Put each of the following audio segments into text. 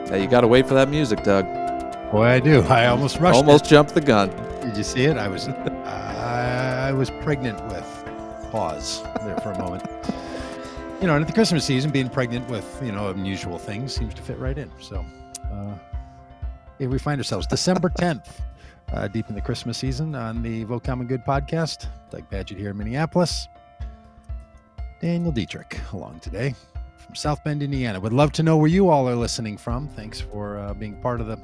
Yeah, you got to wait for that music, Doug. Boy, I do. I almost rushed. Almost jumped the gun. Did you see it? I was pregnant with pause there for a moment. And at the Christmas season, being pregnant with unusual things seems to fit right in. So here we find ourselves, December 10th, deep in the Christmas season on the Vote Common Good podcast. Doug Pagitt here in Minneapolis. Daniel Deitrich along today from South Bend, Indiana. Would love to know where you all are listening from. Thanks for being part of the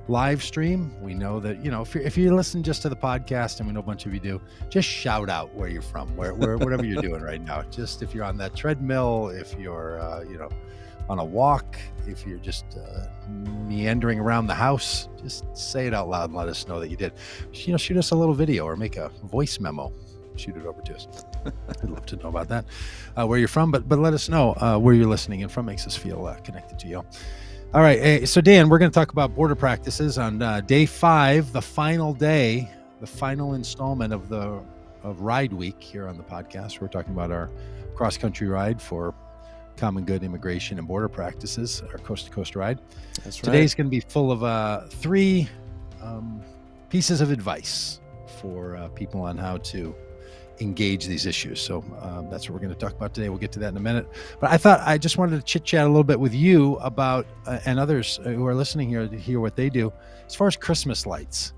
live stream. We know that, if you listen just to the podcast, and we know a bunch of you do, just shout out where you're from, where whatever you're doing right now. Just if you're on that treadmill, if you're, on a walk, if you're just meandering around the house, just say it out loud and let us know that you did. Shoot us a little video or make a voice memo. Shoot it over to us. I'd love to know about that, where you're from, but let us know where you're listening in from. Makes us feel connected to you. All right, so Dan, we're going to talk about border practices on day 5, the final day, the final installment of Ride Week here on the podcast. We're talking about our cross-country ride for common good immigration and border practices, our coast-to-coast ride. That's right. Today's going to be full of 3 pieces of advice for people on how to engage these issues. So that's what we're going to talk about today. We'll get to that in a minute. But I thought I just wanted to chit chat a little bit with you about, and others who are listening here to hear what they do as far as Christmas lights.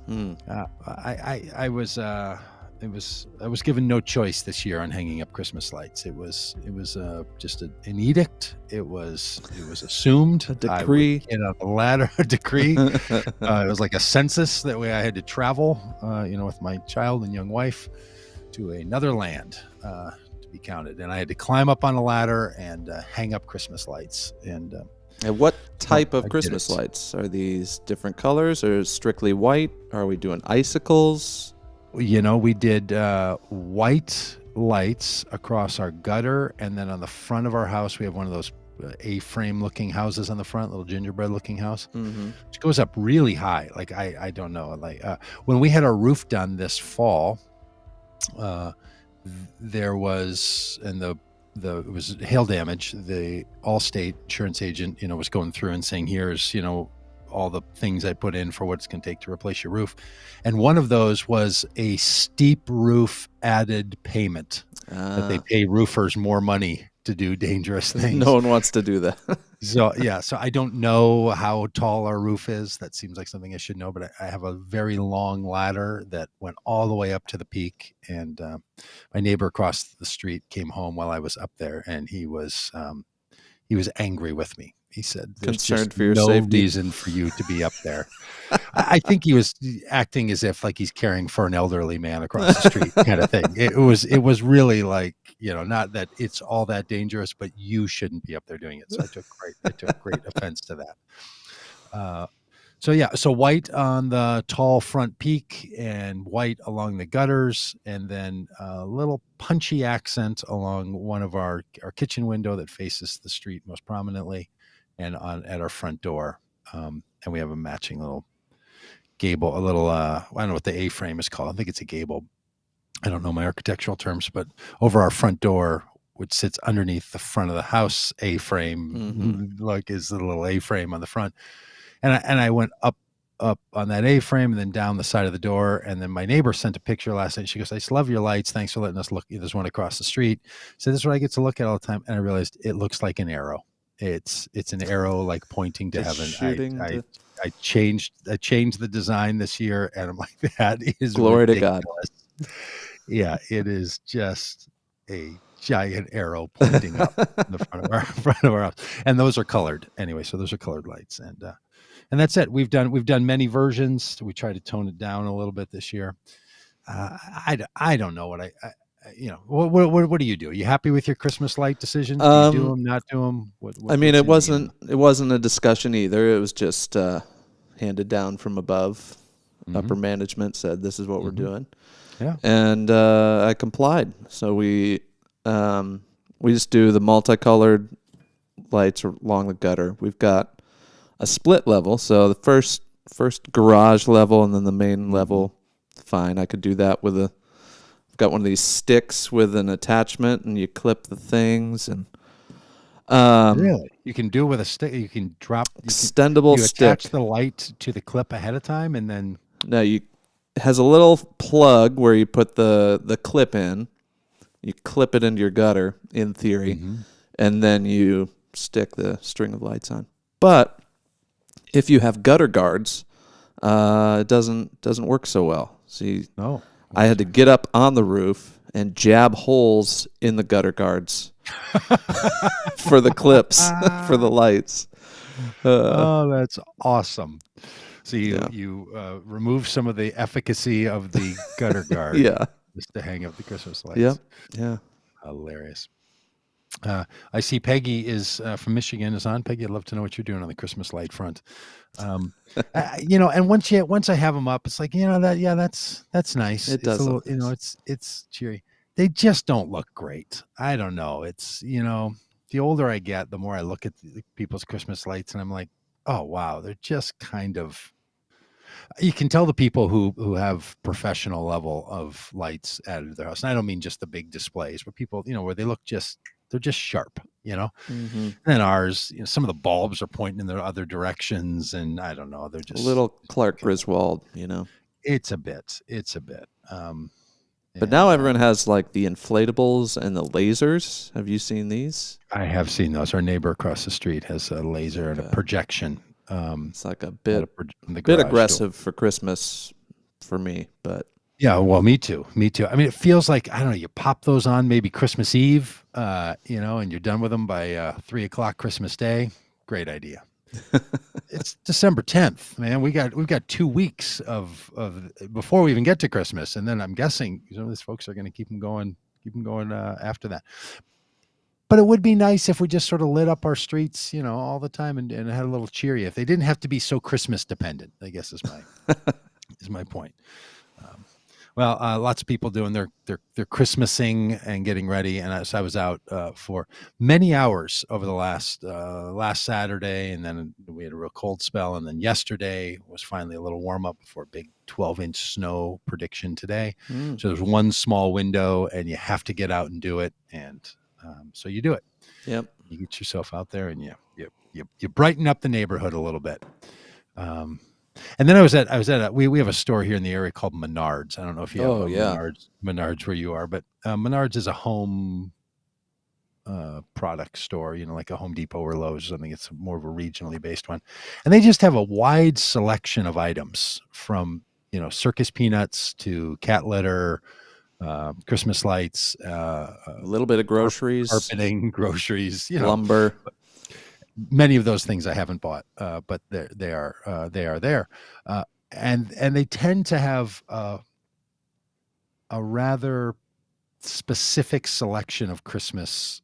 I was given no choice this year on hanging up Christmas lights. It was just an edict. It was assumed. A decree. Get on the ladder. A decree. It was like a census. That way I had to travel, with my child and young wife to another land to be counted, and I had to climb up on a ladder and hang up Christmas lights. And what type of Christmas lights? Are these different colors or strictly white? Are we doing icicles? We did white lights across our gutter, and then on the front of our house we have one of those A-frame looking houses on the front, little gingerbread looking house, which goes up really high. Like I don't know, when we had our roof done this fall, there was, and it was hail damage. The Allstate insurance agent, was going through and saying, here's, all the things I put in for what it's going to take to replace your roof. And one of those was a steep roof added payment that they pay roofers more money to do dangerous things. No one wants to do that. So I don't know how tall our roof is. That seems like something I should know, but I have a very long ladder that went all the way up to the peak. And my neighbor across the street came home while I was up there, and he was angry with me. He said, "There's concerned just for your no safety. reason for you to be up there." I think he was acting as if like he's caring for an elderly man across the street, kind of thing. It was really like, not that it's all that dangerous, but you shouldn't be up there doing it. So I took great offense to that. So white on the tall front peak and white along the gutters, and then a little punchy accent along one of our kitchen window that faces the street most prominently, and at our front door. And we have a matching little gable, I don't know what the A-frame is called. I think it's a gable. I don't know my architectural terms, but over our front door, which sits underneath the front of the house A-frame, like is the little A-frame on the front. And I went up on that A-frame and then down the side of the door. And then my neighbor sent a picture last night. She goes, "I just love your lights. Thanks for letting us look. There's one across the street." So this is what I get to look at all the time. And I realized it looks like an arrow. It's an arrow like pointing to heaven. I changed the design this year, and I'm like, that is glory ridiculous. to God. Yeah, it is just a giant arrow pointing up in the front of our house. And those are colored anyway. So those are colored lights, and that's it. We've done many versions. We try to tone it down a little bit this year. I don't know what what do you do? Are you happy with your Christmas light decisions? Do you do them, not do them? It wasn't a discussion either. It was just handed down from above. Upper management said, "This is what we're doing." Yeah, and I complied. So we just do the multicolored lights along the gutter. We've got a split level, so the first garage level and then the main level. Fine, I could do that with got one of these sticks with an attachment, and you clip the things. And Really? You can do it with a stick. You can drop. Extendable You stick. attach the light to the clip ahead of time, and then No, it has a little plug where you put the clip in. You clip it into your gutter, in theory, and then you stick the string of lights on. But if you have gutter guards, it doesn't work so well. See, no. I had to get up on the roof and jab holes in the gutter guards for the clips for the lights. Oh, that's awesome. So Yeah. you remove some of the efficacy of the gutter guard Yeah. just to hang up the Christmas lights. Yep. Yeah. Hilarious. I see Peggy is from Michigan is on. Peggy, I'd love to know what you're doing on the Christmas light front. And once I have them up, it's like, that's nice. It It's does a little, look nice. it's cheery. They just don't look great. I don't know. It's, the older I get, the more I look at people's Christmas lights and I'm like, oh, wow, they're just kind of, you can tell the people who have professional level of lights added to their house. And I don't mean just the big displays, but people, where they look they're just sharp, Mm-hmm. And then ours, some of the bulbs are pointing in the other directions, and I don't know, they're A just little Clark okay. Griswold, It's a bit. But now everyone has like the inflatables and the lasers. Have you seen these? I have seen those. Our neighbor across the street has a laser and a projection. It's like a bit garage aggressive for Christmas for me, but yeah, well, me too. I mean, it feels like, I don't know, you pop those on maybe Christmas Eve, and you're done with them by 3:00 Christmas Day. Great idea. It's December 10th, man. We've got 2 weeks of before we even get to Christmas, and then I'm guessing some of these folks are going to keep them going after that. But it would be nice if we just sort of lit up our streets, all the time and had a little cheery. If they didn't have to be so Christmas dependent, I guess is my point. Lots of people doing their Christmasing and getting ready, and so I was out for many hours over the last Saturday, and then we had a real cold spell, and then yesterday was finally a little warm up before a big 12-inch snow prediction today. So there's one small window, and you have to get out and do it, and so you do it. Yep. You get yourself out there, and you brighten up the neighborhood a little bit. And then I was at we have a store here in the area called Menards. I don't know if you have Menards where you are, but Menards is a home product store, like a Home Depot or Lowe's or something. It's more of a regionally based one. And they just have a wide selection of items from, circus peanuts to cat litter, Christmas lights, a little bit of groceries, carpeting, groceries, lumber. Many of those things I haven't bought, but they are there, and they tend to have a rather specific selection of Christmas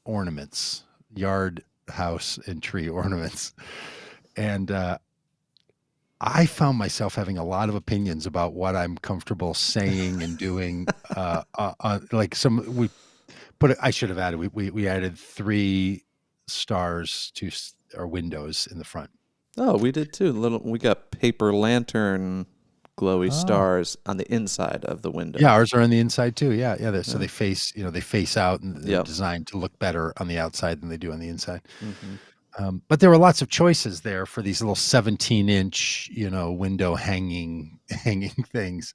ornaments, yard, house, and tree ornaments, and I found myself having a lot of opinions about what I'm comfortable saying and doing. I should have added. We added 3 stars to our windows in the front. Oh, we did too. We got paper lantern glowy stars on the inside of the window. Yeah, ours are on the inside too. Yeah. So they face, they face out, and they're designed to look better on the outside than they do on the inside. Mm-hmm. But there were lots of choices there for these little 17-inch, window hanging things.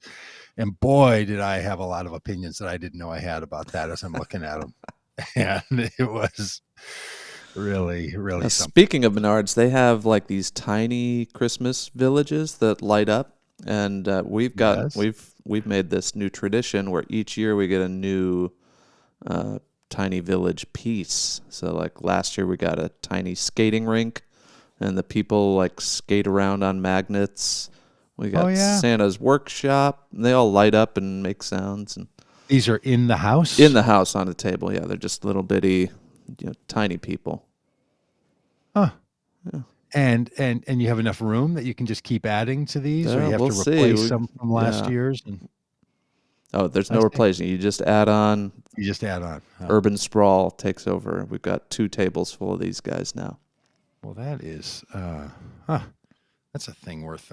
And boy, did I have a lot of opinions that I didn't know I had about that as I'm looking at them. And it was really, really something. Speaking of Menards, they have like these tiny Christmas villages that light up. And we've made this new tradition where each year we get a new tiny village piece. So like last year we got a tiny skating rink, and the people like skate around on magnets. We got Santa's workshop. They all light up and make sounds. And these are in the house? In the house on a table, yeah. They're just little bitty, tiny people. Huh. Yeah. And you have enough room that you can just keep adding to these, or you have to replace some from last year's? There's no replacing. You just add on. Huh. Urban sprawl takes over. We've got 2 tables full of these guys now. Well, that is That's a thing worth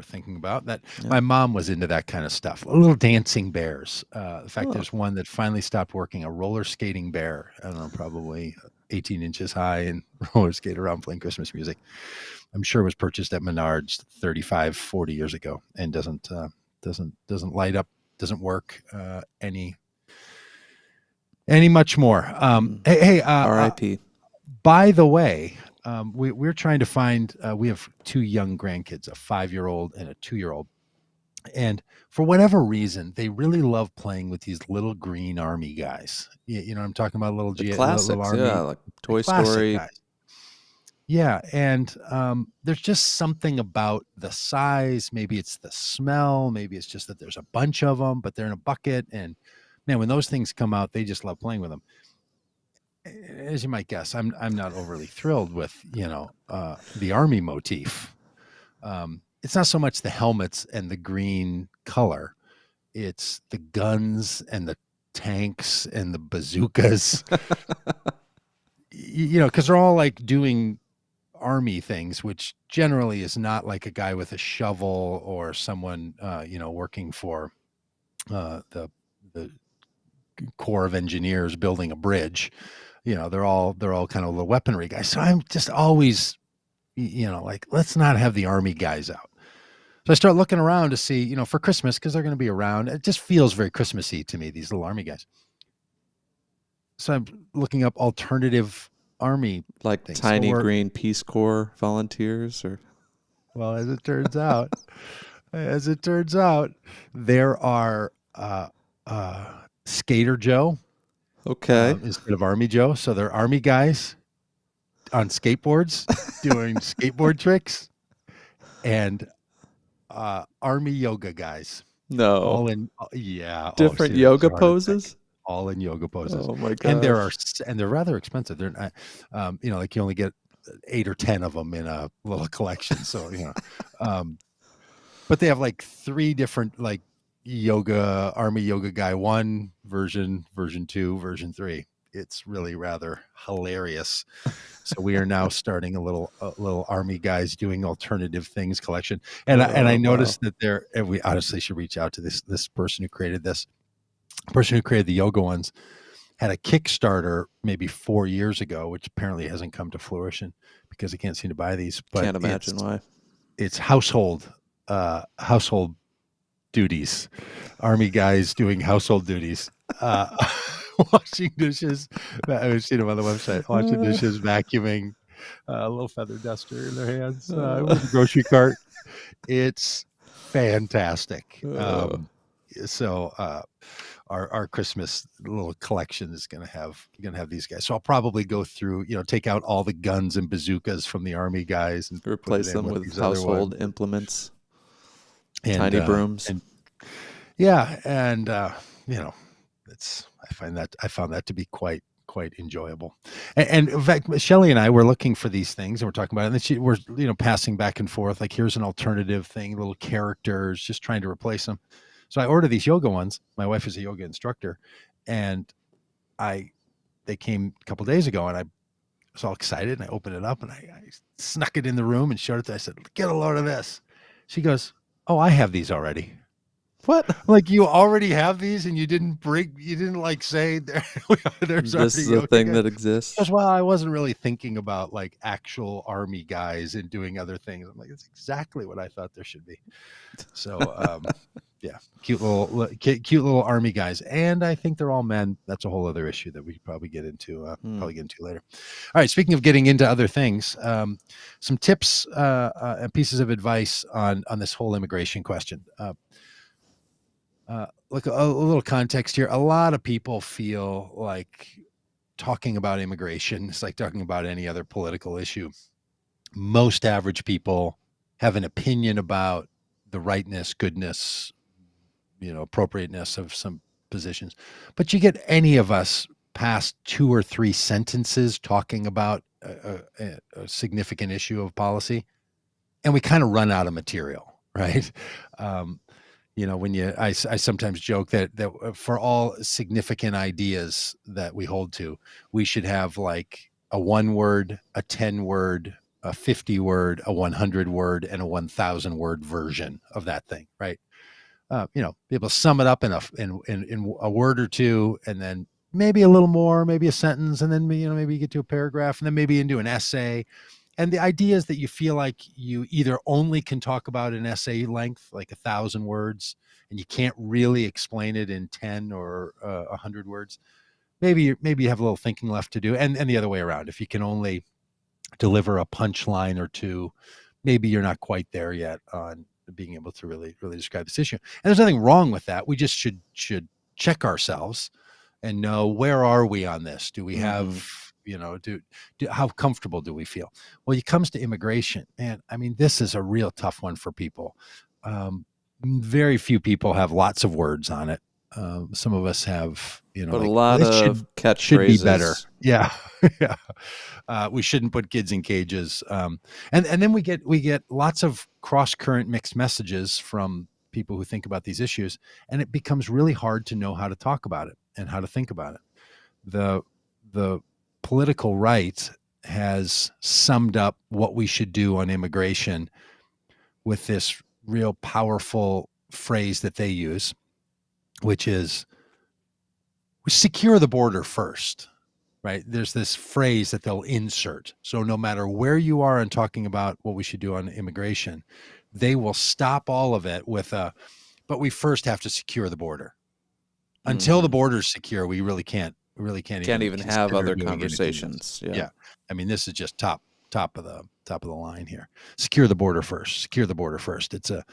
thinking about. That Yeah. my mom was into that kind of stuff. Little dancing bears. In fact, Oh. there's one that finally stopped working. A roller skating bear. I don't know, probably 18 inches high, and roller skate around playing Christmas music. I'm sure it was purchased at Menards 35, 40 years ago, and doesn't light up, doesn't work any much more. Hey, R.I.P. by the way, we're trying to find. We have two young grandkids, a 5-year-old and a 2-year-old, and for whatever reason, they really love playing with these little green army guys. You know, what I'm talking about little The little classics, yeah, army, like the Toy classic Story. guys. Yeah, and there's just something about the size. Maybe it's the smell. Maybe it's just that there's a bunch of them, but they're in a bucket. And man, when those things come out, they just love playing with them. As you might guess, I'm not overly thrilled with the army motif. It's not so much the helmets and the green color; it's the guns and the tanks and the bazookas. Because they're all like doing army things, which generally is not like a guy with a shovel or someone working for the Corps of Engineers building a bridge. They're all kind of the weaponry guys. So I'm just always like, let's not have the army guys out. So I start looking around to see, for Christmas, because they're going to be around. It just feels very Christmassy to me, these little army guys. So I'm looking up alternative army Like things. tiny green Peace Corps volunteers, or well, as it turns out, there are Skater Joe okay. instead of Army Joe. So they're army guys on skateboards doing skateboard tricks, and army yoga guys. No. All in, yeah. Different yoga poses? All in yoga poses. Oh my gosh. And they're rather expensive. They're not, like you only get 8 or 10 of them in a little collection. So, but they have like 3 different like army yoga guy 1 version 2, version 3. It's really rather hilarious. So we are now starting a little army guys doing alternative things collection. And I noticed that and we honestly should reach out to this person who created this. The person who created the yoga ones had a Kickstarter maybe 4 years ago, which apparently hasn't come to fruition because I can't seem to buy these. But can't imagine why. It's household duties, army guys doing household duties, washing dishes. I've seen them on the website. Washing dishes, vacuuming, a little feather duster in their hands with a grocery cart. It's fantastic. So our Christmas little collection is going to have these guys. So I'll probably go through, take out all the guns and bazookas from the army guys and replace them with household implements, tiny brooms. I found that to be quite enjoyable. And in fact, Shelley and I were looking for these things and we're talking about it. And then we're passing back and forth. Like, here's an alternative thing, little characters, just trying to replace them. So I ordered these yoga ones. My wife is a yoga instructor, and they came a couple of days ago, and I was all excited, and I opened it up, and I snuck it in the room and showed it to her. I said, "Get a load of this." She goes, "Oh, I have these already." What? Like, you already have these, and you didn't like say there's this is a thing that exists. Because, well, I wasn't really thinking about like actual army guys and doing other things. I'm like, it's exactly what I thought there should be. So, yeah, cute little army guys, and I think they're all men. That's a whole other issue that we could probably get into. Later. All right. Speaking of getting into other things, some tips and pieces of advice on this whole immigration question. Look, a little context here. A lot of people feel like talking about immigration is like talking about any other political issue. Most average people have an opinion about the rightness, goodness, appropriateness of some positions. But you get any of us past 2 or 3 sentences talking about a significant issue of policy, and we kind of run out of material, right? I sometimes joke that for all significant ideas that we hold to, we should have like a 1-word, a 10-word a 50 word, a 100 word, and a 1,000 word version of that thing, right? Be able to sum it up in a word or two, and then maybe a little more, maybe a sentence, and then maybe you get to a paragraph, and then maybe into an essay. And the idea is that you feel like you either only can talk about an essay length, like 1,000 words, and you can't really explain it in 10 or 100 words. Maybe you have a little thinking left to do, and the other way around. If you can only deliver a punchline or two, maybe you're not quite there yet on being able to really describe this issue. And there's nothing wrong with that. We just should check ourselves and know, where are we on this? Do we have, how comfortable do we feel? Well, it comes to immigration, and I mean, this is a real tough one for people. Very few people have lots of words on it. Some of us have, but a lot of catchphrases. Should be better. Yeah. Yeah. We shouldn't put kids in cages. And then we get lots of cross current mixed messages from people who think about these issues, and it becomes really hard to know how to talk about it and how to think about it. The political right has summed up what we should do on immigration with this real powerful phrase that they use, which is, secure the border first, right? There's this phrase that they'll insert. So no matter where you are in talking about what we should do on immigration, they will stop all of it with but we first have to secure the border. Until the border's secure, we really can't even have other conversations. Yeah. I mean, this is just top of the line here. Secure the border first. Secure the border first. It's a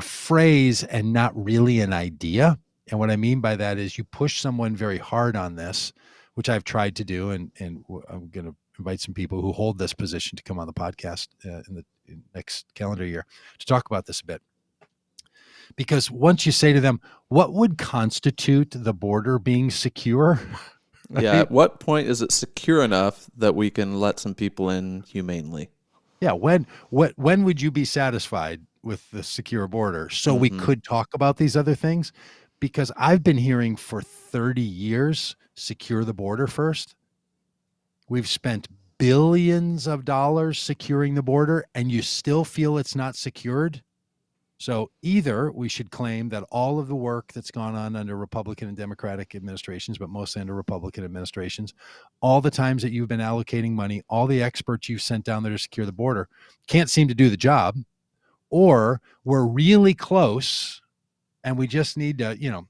phrase and not really an idea. And what I mean by that is, you push someone very hard on this, which I've tried to do, and I'm going to invite some people who hold this position to come on the podcast in the next calendar year to talk about this a bit. Because once you say to them, what would constitute the border being secure? Right? Yeah. At what point is it secure enough that we can let some people in humanely? Yeah. When would you be satisfied with the secure border so we could talk about these other things? Because I've been hearing for 30 years, secure the border first. We've spent billions of dollars securing the border, and you still feel it's not secured. So either we should claim that all of the work that's gone on under Republican and Democratic administrations, but mostly under Republican administrations, all the times that you've been allocating money, all the experts you've sent down there to secure the border, can't seem to do the job, or we're really close and we just need to,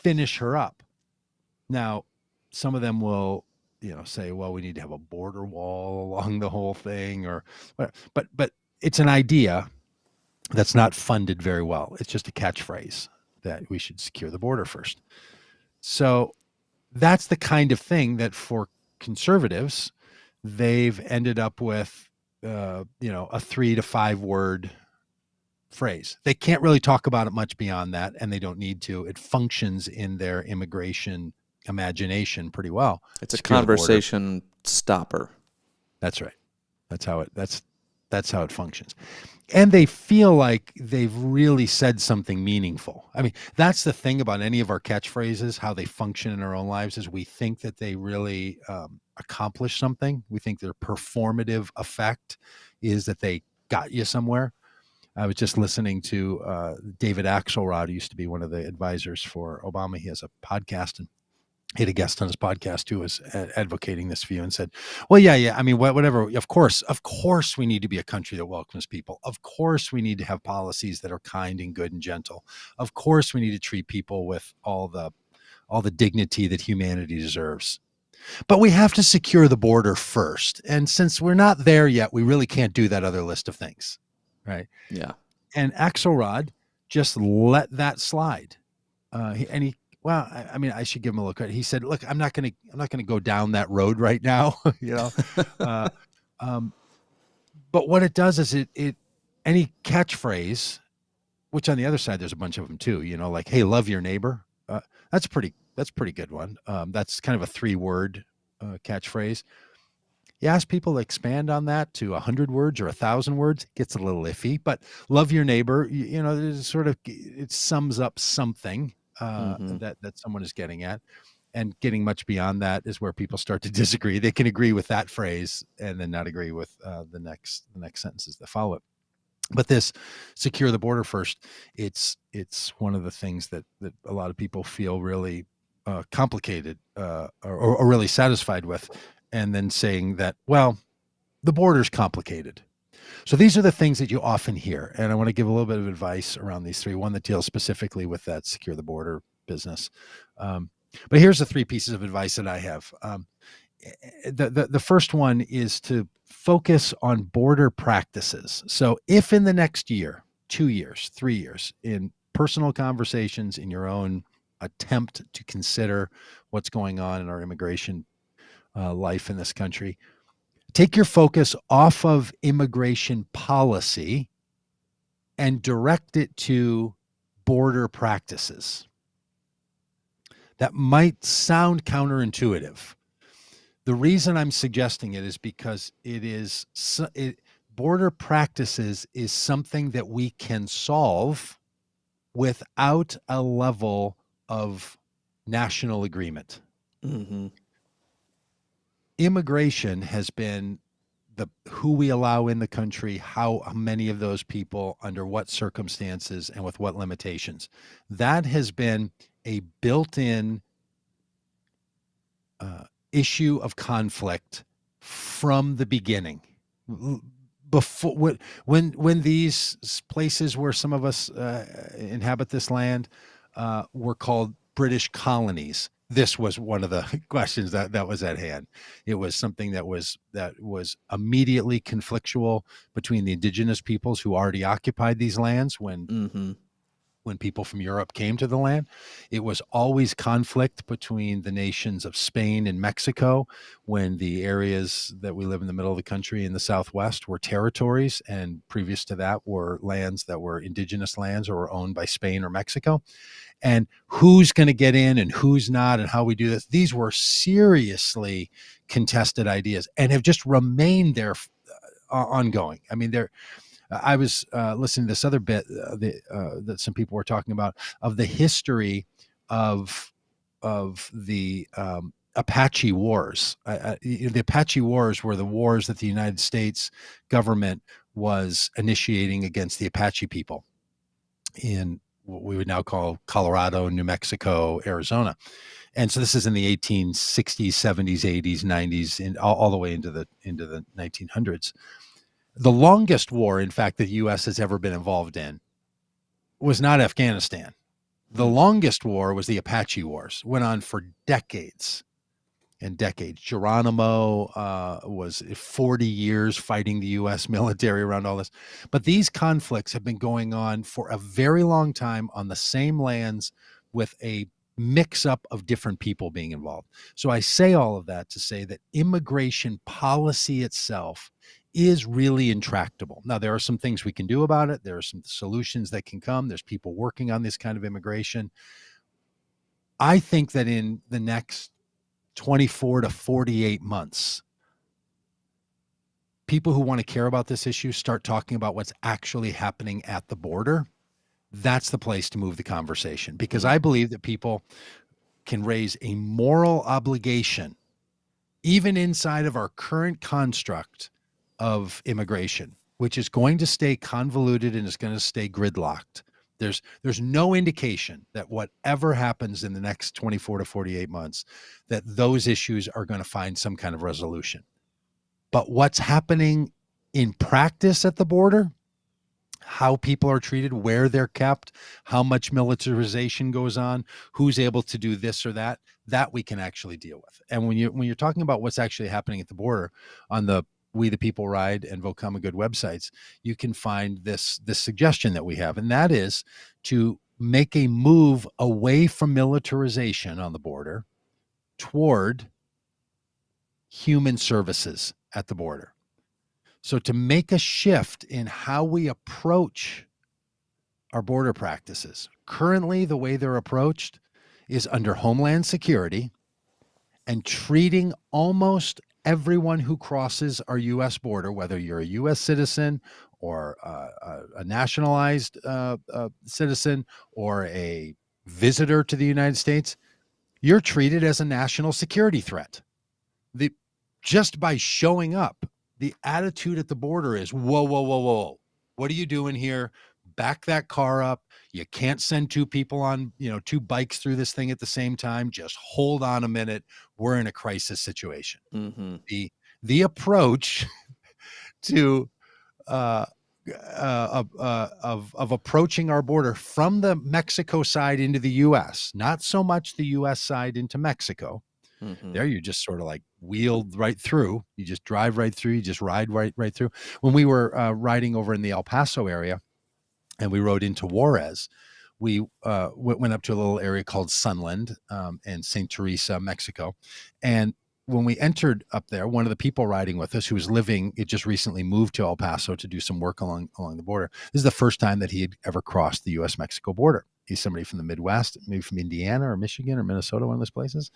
finish her up. Now, some of them will, say, well, we need to have a border wall along the whole thing, or whatever. But it's an idea that's not funded very well. It's just a catchphrase that we should secure the border first. So that's the kind of thing that for conservatives, they've ended up with, a 3 to 5 word phrase. They can't really talk about it much beyond that, and they don't need to. It functions in their immigration imagination pretty well. It's a conversation stopper. That's right. That's how it functions. And they feel like they've really said something meaningful. I mean, that's the thing about any of our catchphrases, how they function in our own lives, is we think that they really accomplish something. We think their performative effect is that they got you somewhere. I was just listening to David Axelrod, who used to be one of the advisors for Obama. He has a podcast, and he had a guest on his podcast who was advocating this view and said, well, yeah. I mean, whatever. Of course, we need to be a country that welcomes people. Of course, we need to have policies that are kind and good and gentle. Of course, we need to treat people with all the dignity that humanity deserves. But we have to secure the border first. And since we're not there yet, we really can't do that other list of things. Right. Yeah. And Axelrod just let that slide. I mean, I should give him a look. He said, look, I'm not going to go down that road right now, but what it does is it any catchphrase, which on the other side, there's a bunch of them too, like, hey, love your neighbor. That's a pretty good one. That's kind of a 3-word catchphrase. You ask people to expand on that to 100 words or 1,000 words, it gets a little iffy, but love your neighbor, it sums up something that someone is getting at. And getting much beyond that is where people start to disagree. They can agree with that phrase and then not agree with the next sentences that follow it. But this secure the border first, it's one of the things that a lot of people feel really complicated or really satisfied with, and then saying that, well, the border's complicated. So these are the things that you often hear, and I want to give a little bit of advice around these three. One that deals specifically with that secure the border business. But here's the three pieces of advice that I have. The first one is to focus on border practices. So if in the next year, 2 years, 3 years, in personal conversations, in your own attempt to consider what's going on in our immigration life in this country, take your focus off of immigration policy and direct it to border practices. That might sound counterintuitive. The reason I'm suggesting it is because border practices is something that we can solve without a level of national agreement. Mm-hmm. Immigration has been who we allow in the country, how many of those people, under what circumstances, and with what limitations. That has been a built-in issue of conflict from the beginning. Before, when these places where some of us inhabit this land were called British colonies, this was one of the questions that was at hand. It was something that was immediately conflictual between the indigenous peoples who already occupied these lands when people from Europe came to the land. It was always conflict between the nations of Spain and Mexico, when the areas that we live in the middle of the country in the Southwest were territories, and previous to that were lands that were indigenous lands or were owned by Spain or Mexico. And who's going to get in and who's not, and how we do this. These were seriously contested ideas and have just remained there ongoing. I mean, I was listening to this other bit that some people were talking about, of the history of the Apache Wars. The Apache Wars were the wars that the United States government was initiating against the Apache people in what we would now call Colorado, New Mexico, Arizona. And so this is in the 1860s, 70s, 80s, 90s, and all the way into the 1900s. The longest war, in fact, that the U.S. has ever been involved in was not Afghanistan. The longest war was the Apache Wars. Went on for decades and decades. Geronimo was 40 years fighting the U.S. military around all this. But these conflicts have been going on for a very long time on the same lands, with a mix-up of different people being involved. So I say all of that to say that immigration policy itself is really intractable. Now, there are some things we can do about it. There are some solutions that can come. There's people working on this kind of immigration. I think that in the next 24 to 48 months, people who want to care about this issue start talking about what's actually happening at the border. That's the place to move the conversation, because I believe that people can raise a moral obligation, even inside of our current construct of immigration, which is going to stay convoluted and is going to stay gridlocked. There's no indication that whatever happens in the next 24 to 48 months, that those issues are going to find some kind of resolution. But what's happening in practice at the border, how people are treated, where they're kept, how much militarization goes on, who's able to do this or that we can actually deal with. And when you're talking about what's actually happening at the border, on the We the People Ride and Vote Common Good websites, you can find this suggestion that we have, and that is to make a move away from militarization on the border toward human services at the border. So to make a shift in how we approach our border practices. Currently, the way they're approached is under Homeland Security and treating almost everyone who crosses our U.S. border, whether you're a U.S. citizen or a nationalized citizen or a visitor to the United States, you're treated as a national security threat. Just by showing up, the attitude at the border is, whoa, whoa, whoa, whoa. What are you doing here? Back that car up. You can't send two people on, two bikes through this thing at the same time. Just hold on a minute. We're in a crisis situation. Mm-hmm. The approach to of approaching our border from the Mexico side into the U.S., not so much the U.S. side into Mexico. Mm-hmm. There you just sort of like wheeled right through. You just drive right through. You just ride right through. When we were riding over in the El Paso area and we rode into Juarez, we went up to a little area called Sunland and St. Teresa, Mexico. And when we entered up there, one of the people riding with us who was it just recently moved to El Paso to do some work along the border. This is the first time that he had ever crossed the U.S.-Mexico border. He's somebody from the Midwest, maybe from Indiana or Michigan or Minnesota, one of those places.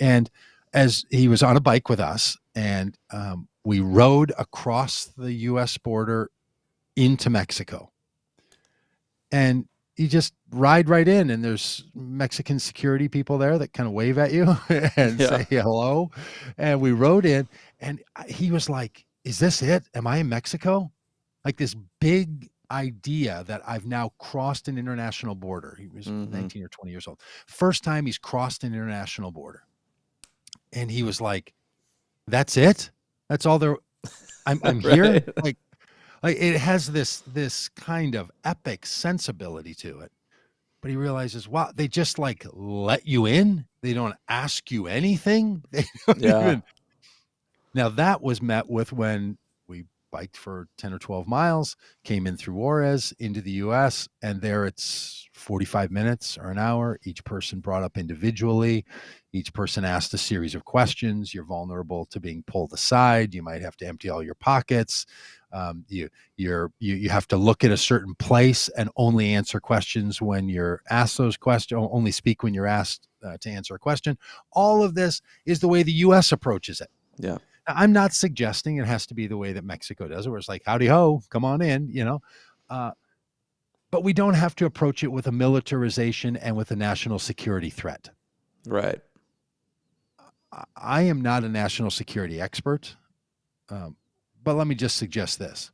And as he was on a bike with us and we rode across the U.S. border into Mexico, and you just ride right in and there's Mexican security people there that kind of wave at you and say hello. And we rode in and he was like, is this it? Am I in Mexico? Like this big idea that I've now crossed an international border. He was 19 or 20 years old. First time he's crossed an international border. And he was like, that's it? That's all there. I'm right. Here. Like it has this kind of epic sensibility to it. But he realizes, wow, they just like let you in. They don't ask you anything. They don't even. Now that was met with when we biked for 10 or 12 miles, came in through Juarez into the US, and there it's 45 minutes or an hour. Each person brought up individually. Each person asked a series of questions. You're vulnerable to being pulled aside. You might have to empty all your pockets. You have to look at a certain place and only answer questions when you're asked those questions. Only speak when you're asked to answer a question. All of this is the way the U.S. approaches it. Yeah. Now, I'm not suggesting it has to be the way that Mexico does it, where it's like, howdy ho, come on in, but we don't have to approach it with a militarization and with a national security threat. Right. I am not a national security expert, but let me just suggest this.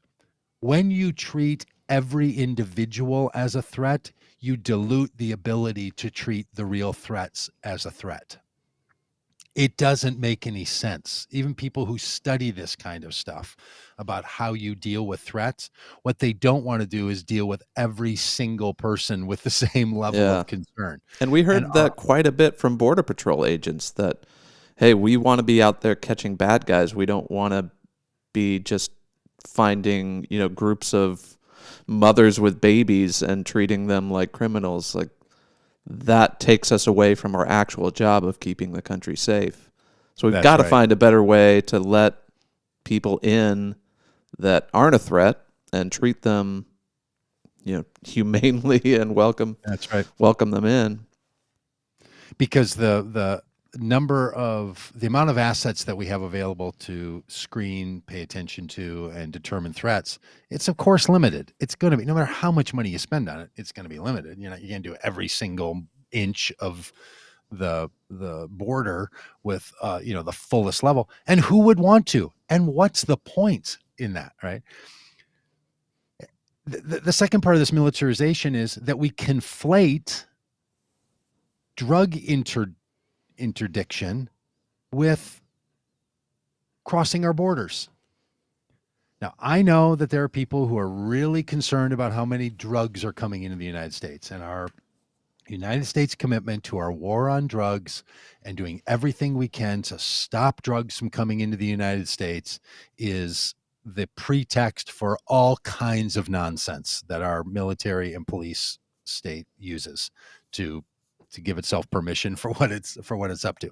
When you treat every individual as a threat, you dilute the ability to treat the real threats as a threat. It doesn't make any sense. Even people who study this kind of stuff about how you deal with threats, what they don't want to do is deal with every single person with the same level of concern. And we heard that quite a bit from Border Patrol agents that, hey, we want to be out there catching bad guys. We don't want to be just finding, groups of mothers with babies and treating them like criminals. Like, that takes us away from our actual job of keeping the country safe. So we've got to find a better way to let people in that aren't a threat and treat them, humanely and welcome. That's right. Welcome them in. Because the amount of assets that we have available to screen, pay attention to, and determine threats, it's of course limited. It's going to be, no matter how much money you spend on it, it's going to be limited. You can't do every single inch of the border with the fullest level. And who would want to? And what's the point in that, right? The second part of this militarization is that we conflate drug interdiction with crossing our borders. Now, I know that there are people who are really concerned about how many drugs are coming into the United States, and our United States commitment to our war on drugs and doing everything we can to stop drugs from coming into the United States is the pretext for all kinds of nonsense that our military and police state uses to give itself permission for what it's up to.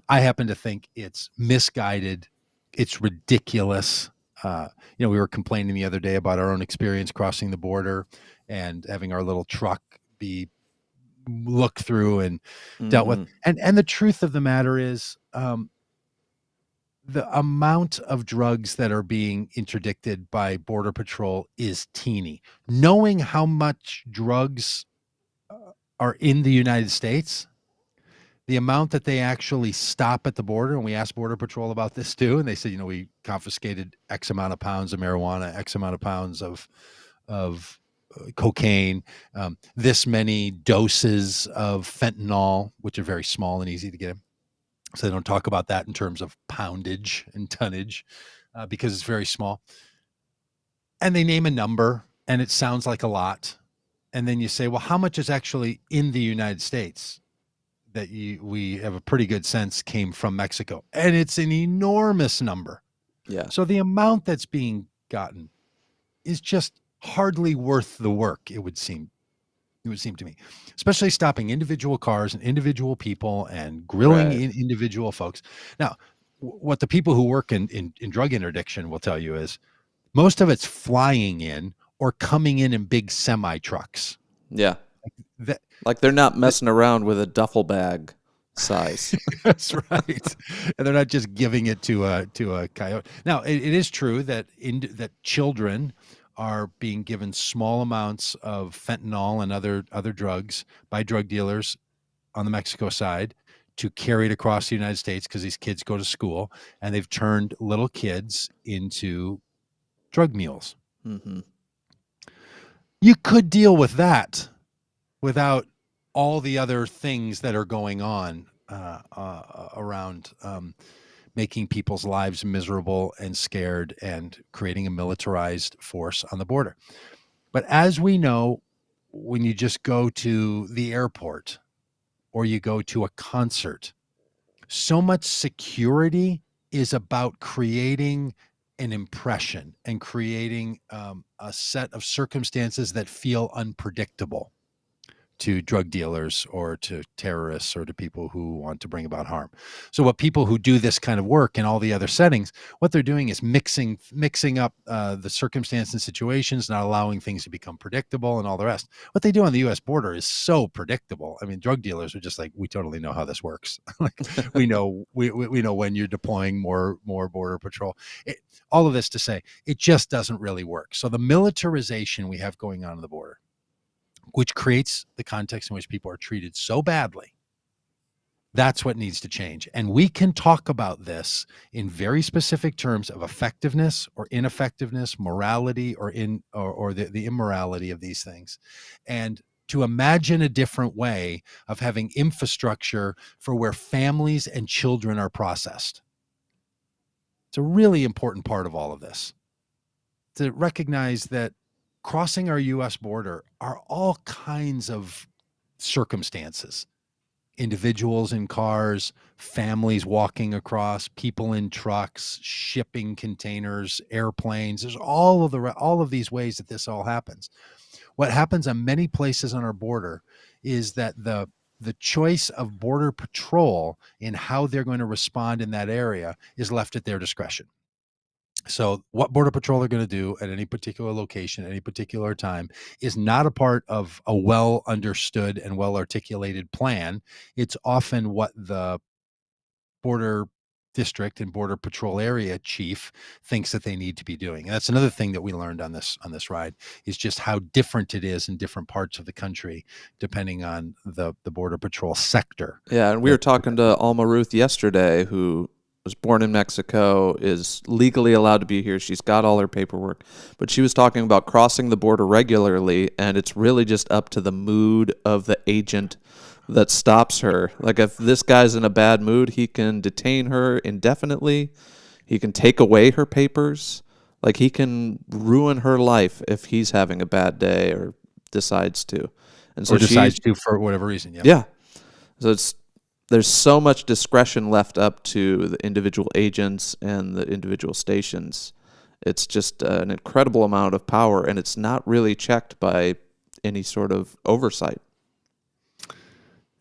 I happen to think it's misguided. It's ridiculous. We were complaining the other day about our own experience crossing the border and having our little truck be looked through and dealt with. And the truth of the matter is, the amount of drugs that are being interdicted by Border Patrol is teeny. Knowing how much drugs are in the United States, the amount that they actually stop at the border, and we asked Border Patrol about this too, and they said, we confiscated X amount of pounds of marijuana, X amount of pounds of cocaine, this many doses of fentanyl, which are very small and easy to get. So they don't talk about that in terms of poundage and tonnage because it's very small. And they name a number, and it sounds like a lot. And then you say, well, how much is actually in the United States that we have a pretty good sense came from Mexico? And it's an enormous number. Yeah. So the amount that's being gotten is just hardly worth the work, it would seem to me, especially stopping individual cars and individual people and grilling Right. individual folks. Now, what the people who work in drug interdiction will tell you is most of it's flying in or coming in big semi trucks. Yeah. That, Like they're not messing around with a duffel bag size. That's right. And they're not just giving it to a coyote. Now, it is true that that children are being given small amounts of fentanyl and other drugs by drug dealers on the Mexico side to carry it across the United States because these kids go to school, and they've turned little kids into drug mules. Mm-hmm. You could deal with that without all the other things that are going on around making people's lives miserable and scared and creating a militarized force on the border. But as we know, when you just go to the airport or you go to a concert, so much security is about creating an impression and creating a set of circumstances that feel unpredictable to drug dealers or to terrorists or to people who want to bring about harm. So what people who do this kind of work in all the other settings, what they're doing is mixing up the circumstances and situations, not allowing things to become predictable and all the rest. What they do on the U.S. border is so predictable. I mean, drug dealers are just like, we totally know how this works. Like we know when you're deploying more border patrol. All of this to say, it just doesn't really work. So the militarization we have going on the border, which creates the context in which people are treated so badly, that's what needs to change. And we can talk about this in very specific terms of effectiveness or ineffectiveness, morality or the immorality of these things. And to imagine a different way of having infrastructure for where families and children are processed. It's a really important part of all of this, to recognize that crossing our U.S. border are all kinds of circumstances. Individuals in cars, families walking across, people in trucks, shipping containers, airplanes. There's all of these ways that this all happens. What happens in many places on our border is that the choice of Border Patrol in how they're going to respond in that area is left at their discretion. So what Border Patrol are going to do at any particular location, any particular time, is not a part of a well understood and well articulated plan. It's often what the border district and Border Patrol area chief thinks that they need to be doing. And that's another thing that we learned on this ride, is just how different it is in different parts of the country, depending on the Border Patrol sector. Yeah, and we were talking to Alma Ruth yesterday, who was born in Mexico, is legally allowed to be here. She's got all her paperwork. But she was talking about crossing the border regularly, and it's really just up to the mood of the agent that stops her. Like, if this guy's in a bad mood, he can detain her indefinitely. He can take away her papers. Like, he can ruin her life if he's having a bad day or decides to. And so or decides to for whatever reason. Yeah. So there's so much discretion left up to the individual agents and the individual stations. It's just an incredible amount of power, and it's not really checked by any sort of oversight.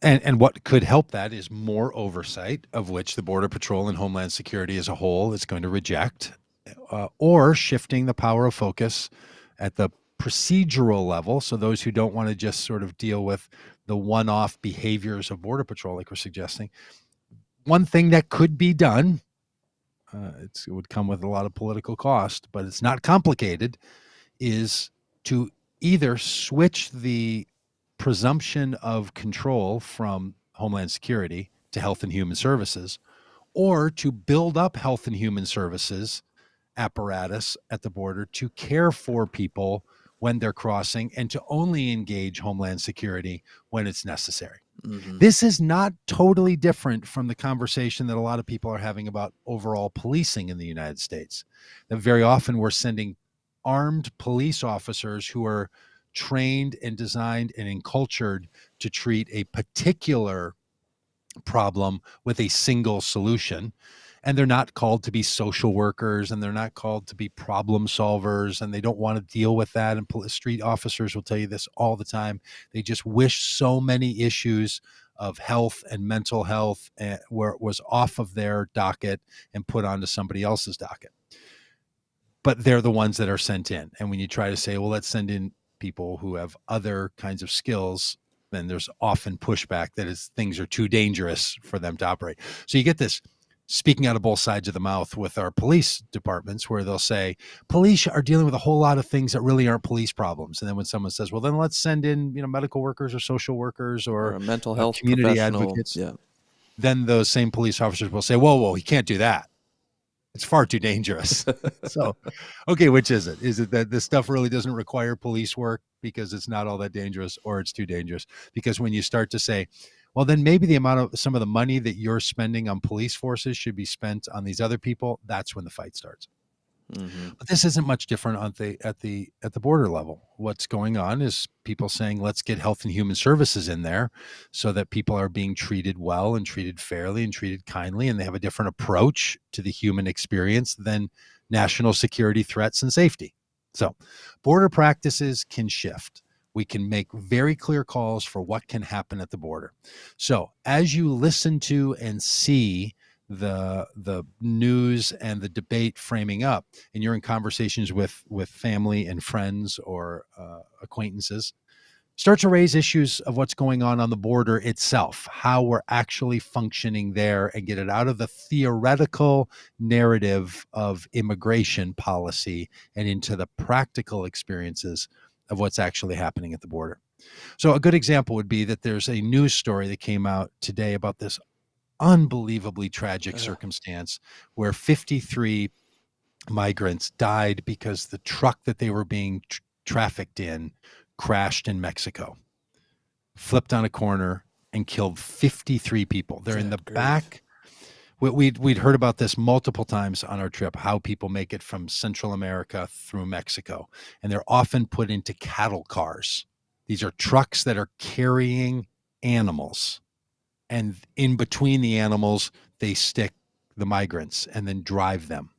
And what could help that is more oversight, of which the Border Patrol and Homeland Security as a whole is going to reject, or shifting the power of focus at the procedural level. So those who don't want to just sort of deal with the one-off behaviors of Border Patrol, like we're suggesting, one thing that could be done, it would come with a lot of political cost, but it's not complicated, is to either switch the presumption of control from Homeland Security to Health and Human Services, or to build up Health and Human Services apparatus at the border to care for people when they're crossing and to only engage Homeland Security when it's necessary. Mm-hmm. This is not totally different from the conversation that a lot of people are having about overall policing in the United States. That very often we're sending armed police officers who are trained and designed and encultured to treat a particular problem with a single solution. And they're not called to be social workers, and they're not called to be problem solvers, and they don't want to deal with that. And street officers will tell you this all the time. They just wish so many issues of health and mental health where it was off of their docket and put onto somebody else's docket. But they're the ones that are sent in. And when you try to say, well, let's send in people who have other kinds of skills, then there's often pushback that things are too dangerous for them to operate. So you get this speaking out of both sides of the mouth with our police departments, where they'll say police are dealing with a whole lot of things that really aren't police problems. And then when someone says, well, then let's send in, medical workers or social workers or mental health community advocates, then those same police officers will say, whoa, he can't do that. It's far too dangerous. So, okay, which is it? Is it that this stuff really doesn't require police work because it's not all that dangerous, or it's too dangerous? Because when you start to say, well, then maybe some of the money that you're spending on police forces should be spent on these other people, that's when the fight starts. Mm-hmm. But this isn't much different at the border level. What's going on is people saying, let's get Health and Human Services in there so that people are being treated well and treated fairly and treated kindly, and they have a different approach to the human experience than national security threats and safety. So border practices can shift. We can make very clear calls for what can happen at the border. So as you listen to and see the news and the debate framing up, and you're in conversations with family and friends or acquaintances, start to raise issues of what's going on the border itself, how we're actually functioning there, and get it out of the theoretical narrative of immigration policy and into the practical experiences of what's actually happening at the border. So a good example would be that there's a news story that came out today about this unbelievably tragic circumstance where 53 migrants died because the truck that they were being trafficked in crashed in Mexico, flipped on a corner, and killed 53 people. They're in the back. We'd heard about this multiple times on our trip, how people make it from Central America through Mexico, and they're often put into cattle cars. These are trucks that are carrying animals, and in between the animals, they stick the migrants and then drive them.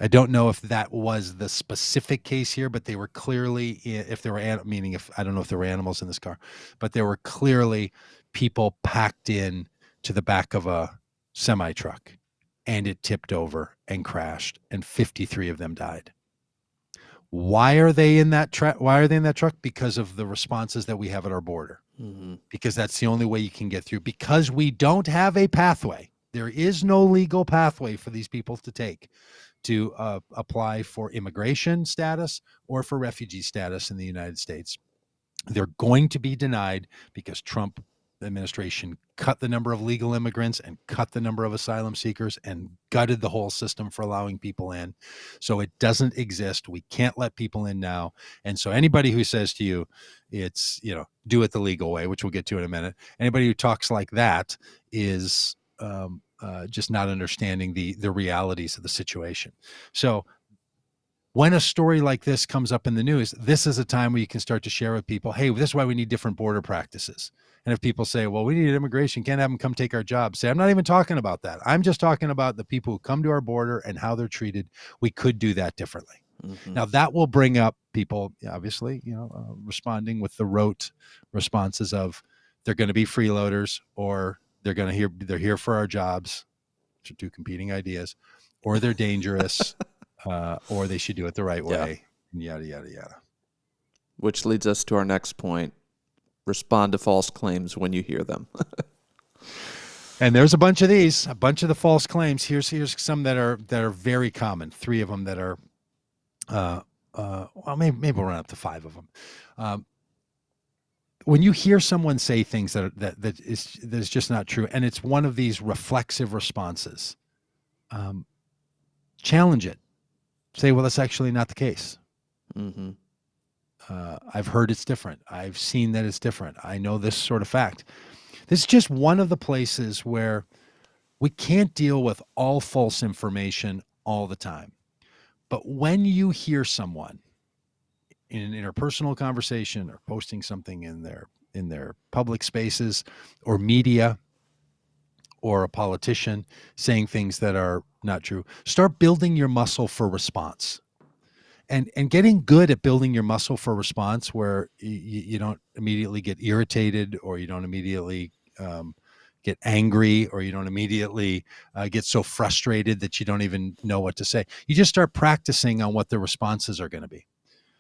I don't know if that was the specific case here, but they were clearly, if there were, I don't know if there were animals in this car, but there were clearly people packed in to the back of a semi truck, and it tipped over and crashed, and 53 of them died. Why are they in that truck? Because of the responses that we have at our border. Mm-hmm. Because that's the only way you can get through. Because we don't have a pathway. There is no legal pathway for these people to take to apply for immigration status or for refugee status in the United States. They're going to be denied because Trump administration cut the number of legal immigrants and cut the number of asylum seekers and gutted the whole system for allowing people in. So it doesn't exist. We can't let people in now. And so anybody who says to you, it's, do it the legal way, which we'll get to in a minute. Anybody who talks like that is just not understanding the realities of the situation. So when a story like this comes up in the news, this is a time where you can start to share with people, hey, this is why we need different border practices. And if people say, well, we need immigration, can't have them come take our jobs, say, I'm not even talking about that. I'm just talking about the people who come to our border and how they're treated. We could do that differently. Mm-hmm. Now, that will bring up people, obviously, responding with the rote responses of they're going to be freeloaders, or they're here for our jobs, which are two competing ideas, or they're dangerous. Or they should do it the right way, yada, yada, yada. Which leads us to our next point. Respond to false claims when you hear them. And there's a bunch of these, a bunch of the false claims. Here's some that are very common. 3 of them that are, maybe we'll run up to 5 of them. when you hear someone say things that is just not true, and it's one of these reflexive responses, challenge it. Say, well, that's actually not the case. Mm-hmm. I've heard it's different. I've seen that it's different. I know this sort of fact. This is just one of the places where we can't deal with all false information all the time. But when you hear someone in an interpersonal conversation or posting something in their public spaces or media, or a politician saying things that are not true, start building your muscle for response. And getting good at building your muscle for response, where you don't immediately get irritated, or you don't immediately get angry, or you don't immediately get so frustrated that you don't even know what to say. You just start practicing on what the responses are going to be.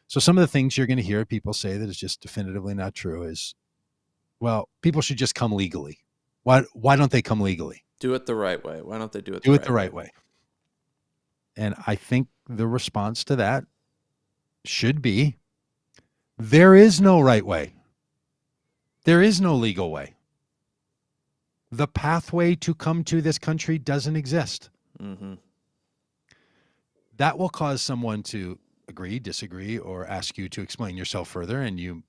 So some of the things you're going to hear people say that is just definitively not true is, well, people should just come legally. Why don't they come legally? Do it the right way. Why don't they do it the right way? And I think the response to that should be, there is no right way. There is no legal way. The pathway to come to this country doesn't exist. Mm-hmm. That will cause someone to agree, disagree, or ask you to explain yourself further, and you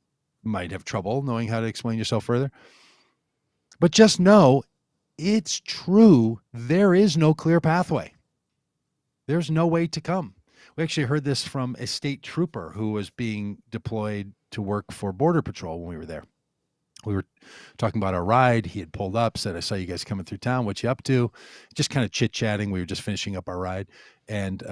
might have trouble knowing how to explain yourself further. But just know it's true. There is no clear pathway. There's no way to come. We actually heard this from a state trooper who was being deployed to work for Border Patrol when we were there. We were talking about our ride. He had pulled up, said, I saw you guys coming through town. What you up to? Just kind of chit-chatting. We were just finishing up our ride. And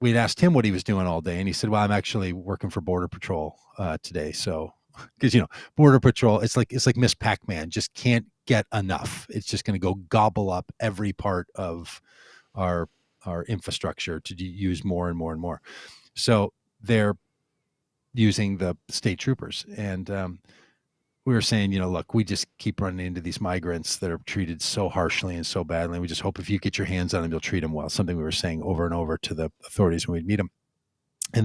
we had asked him what he was doing all day. And he said, well, I'm actually working for Border Patrol today. So, because, Border Patrol, it's like Miss Pac-Man, just can't get enough. It's just going to go gobble up every part of our infrastructure to use more and more and more. So they're using the state troopers. And we were saying, look, we just keep running into these migrants that are treated so harshly and so badly. We just hope if you get your hands on them, you'll treat them well. Something we were saying over and over to the authorities when we'd meet them. And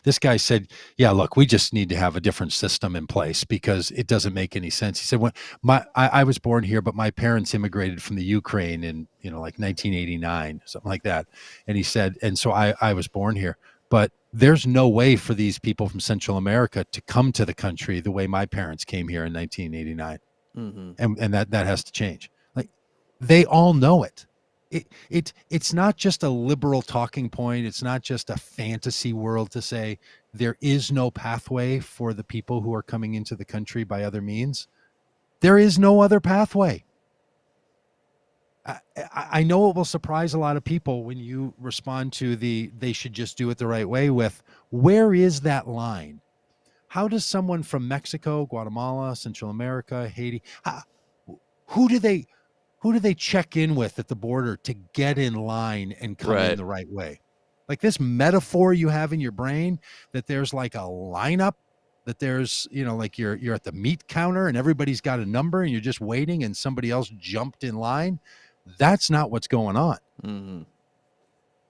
this guy said, yeah, look, we just need to have a different system in place because it doesn't make any sense. He said, I was born here, but my parents immigrated from the Ukraine in, like 1989, something like that. And he said, and so I was born here, but there's no way for these people from Central America to come to the country the way my parents came here in 1989. Mm-hmm. And that has to change. Like, they all know it. It's not just a liberal talking point. It's not just a fantasy world to say there is no pathway for the people who are coming into the country by other means. There is no other pathway. I know it will surprise a lot of people when you respond to they should just do it the right way with, where is that line? How does someone from Mexico, Guatemala, Central America, Haiti, who do they check in with at the border to get in line and come in the right way? Like this metaphor you have in your brain that there's like a lineup, that there's, like you're at the meat counter and everybody's got a number and you're just waiting and somebody else jumped in line. That's not what's going on. Mm-hmm.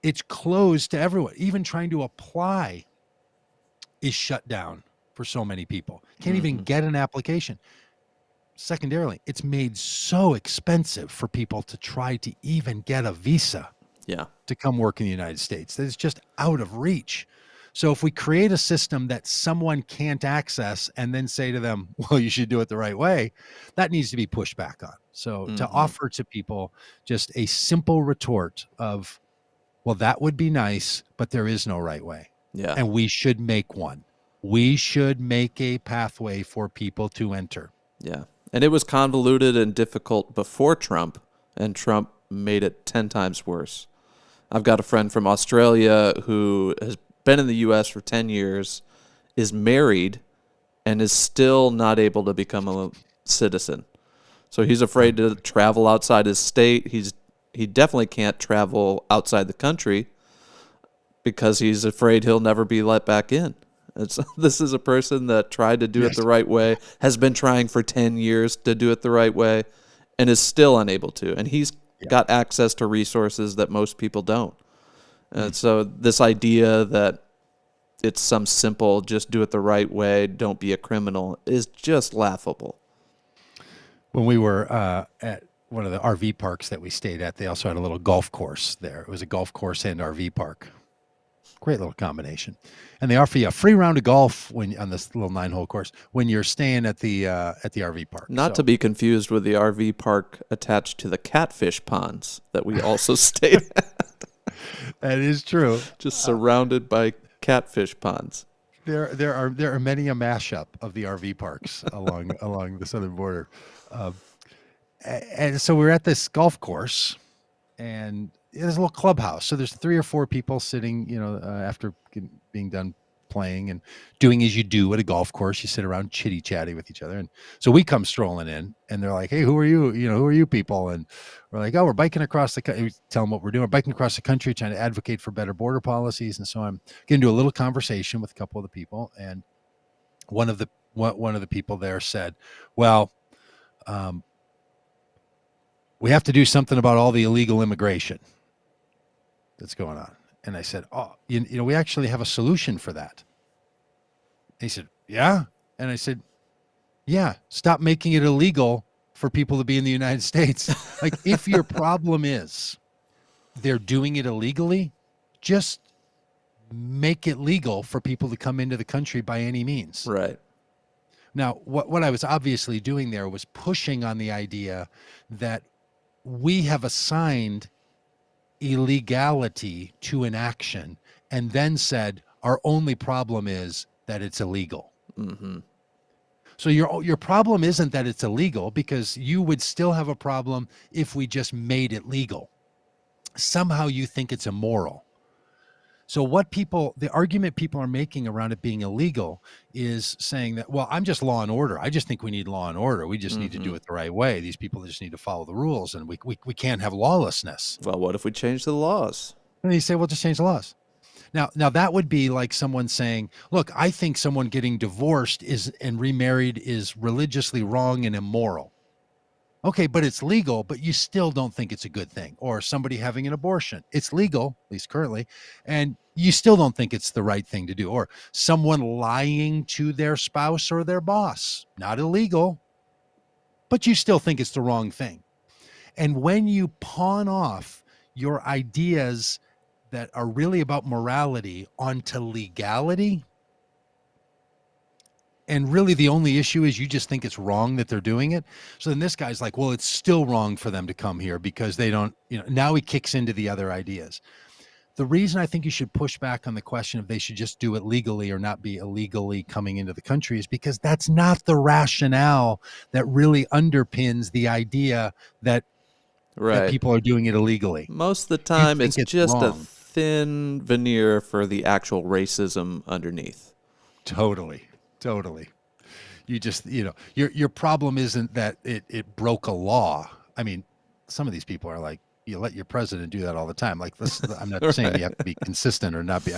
It's closed to everyone. Even trying to apply is shut down for so many people. Can't even get an application. Secondarily, it's made so expensive for people to try to even get a visa to come work in the United States that it's just out of reach. So if we create a system that someone can't access and then say to them, well, you should do it the right way, that needs to be pushed back on. So to offer to people just a simple retort of, well, that would be nice, but there is no right way. Yeah. And we should make one. We should make a pathway for people to enter. Yeah. And it was convoluted and difficult before Trump, and Trump made it 10 times worse. I've got a friend from Australia who has been in the U.S. for 10 years, is married, and is still not able to become a citizen. So he's afraid to travel outside his state. He definitely can't travel outside the country because he's afraid he'll never be let back in. This is a person that tried to do it the right way, has been trying for 10 years to do it the right way, and is still unable to. And he's got access to resources that most people don't. And so this idea that it's some simple, just do it the right way, don't be a criminal, is just laughable. When we were at one of the RV parks that we stayed at, they also had a little golf course there. It was a golf course and RV park. Great little combination. And they offer you a free round of golf when on this little 9-hole course when you're staying at the RV park. Not to be confused with the RV park attached to the catfish ponds that we also stayed at. That is true. Just surrounded by catfish ponds. There are many a mashup of the RV parks along the southern border. And so we're at this golf course, and there's a little clubhouse. So there's 3 or 4 people sitting, after being done playing and doing as you do at a golf course. You sit around chitty chatty with each other. And so we come strolling in, and they're like, "Hey, who are you? Who are you people?" And we're like, "Oh, we're biking across the country." We tell them what we're doing. We're biking across the country, trying to advocate for better border policies. And so I'm getting into a little conversation with a couple of the people. And one of the people there said, "Well, we have to do something about all the illegal immigration that's going on." And I said, "Oh, we actually have a solution for that." And he said, "Yeah." And I said, "Yeah, stop making it illegal for people to be in the United States." Like, if your problem is they're doing it illegally, just make it legal for people to come into the country by any means. Right. Now, what I was obviously doing there was pushing on the idea that we have assigned illegality to an action and then said our only problem is that it's illegal. Mm-hmm. So your problem isn't that it's illegal, because you would still have a problem if we just made it legal. Somehow you think it's immoral. So the argument people are making around it being illegal is saying that, well, I'm just law and order. I just think we need law and order. We just need to do it the right way. These people just need to follow the rules, and we can't have lawlessness. Well, what if we change the laws? And you say, well, just change the laws. Now that would be like someone saying, look, I think someone getting divorced and remarried is religiously wrong and immoral. Okay, but it's legal, but you still don't think it's a good thing. Or somebody having an abortion. It's legal, at least currently, and you still don't think it's the right thing to do. Or someone lying to their spouse or their boss. Not illegal, but you still think it's the wrong thing. And when you pawn off your ideas that are really about morality onto legality, and really the only issue is you just think it's wrong that they're doing it. So then this guy's like, well, it's still wrong for them to come here because they don't, now he kicks into the other ideas. The reason I think you should push back on the question if they should just do it legally or not be illegally coming into the country is because that's not the rationale that really underpins the idea that, that people are doing it illegally. Most of the time it's just wrong. a thin veneer for the actual racism underneath. Totally. You just, your problem isn't that it broke a law. I mean, some of these people are like, you let your president do that all the time. Like, I'm not Right. saying you have to be consistent or not be,